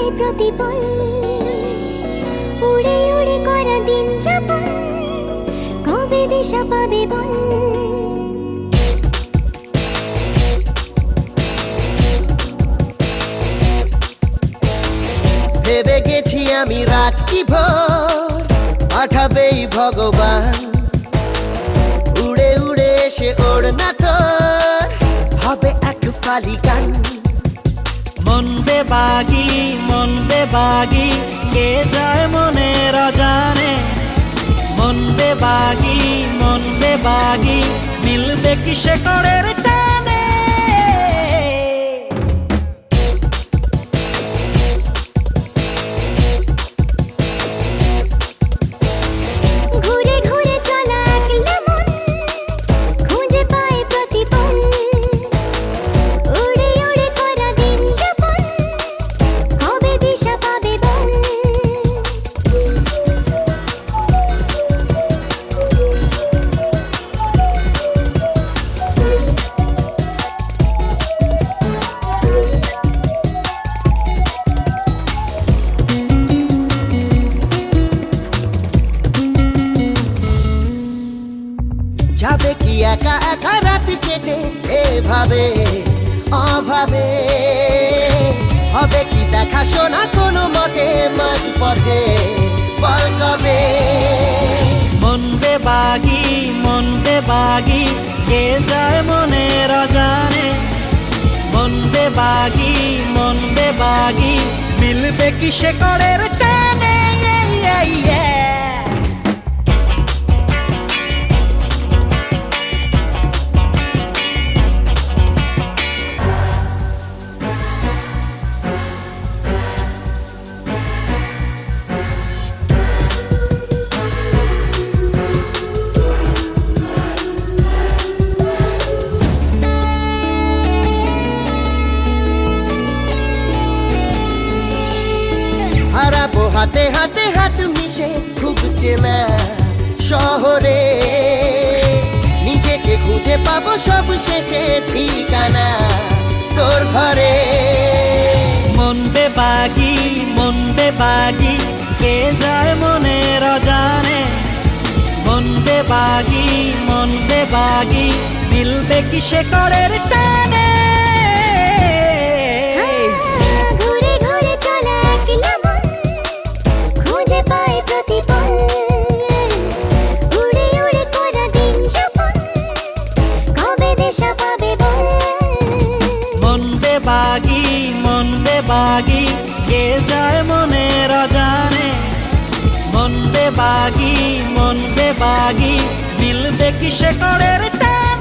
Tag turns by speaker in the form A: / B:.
A: পায় প্রতিপল উড়ে উড়ে করা দিন যাপন কবে দিশা পাবে বল
B: ভেবে গেছি আমি রাত্রি ভোর পাঠাবেই ভগবান উড়ে উড়ে এসে ওড়না তোর হবে এক ফালি গান।
C: মন বেবাগি কে যায় মনের অজানে মন বেবাগি মিলবে কি শেকড়ের টানে
A: ঘুরে ঘুরে চলা একলা মন খুঁজে পায় প্রতিপল উড়ে উড়ে করা দিন যাপন কবে দিশা পাবে বল
B: যাবে কি একা একা রাত কেটে এভাবে অভাবে হবে কি দেখাশোনা কোনো মতে মাঝ পথে বল কবে।
C: মন বেবাগি কে যায় মনের অজানে মন বেবাগি মিলবে কি শেকড়ের টানে
B: হারাবো হাতে হাতে হাত মিশে খুব চেনা শহরে নিজেকে খুঁজে পাবো সব শেষে ঠিকানা তোর ঘরে।
C: মন বেবাগি কে যায় মনের অজানে মন বেবাগি মিলবে কি শেকড়ের টানে
A: ঘুরে ঘুরে চলা একলা মন খুঁজে পায় প্রতিপল উড়ে উড়ে করা দিন যাপন কবে দিশা পাবে বল
C: মন বেবাগি কে যায় মনের অজানে মন বেবাগি মিলবে কি শেকড়ের টানে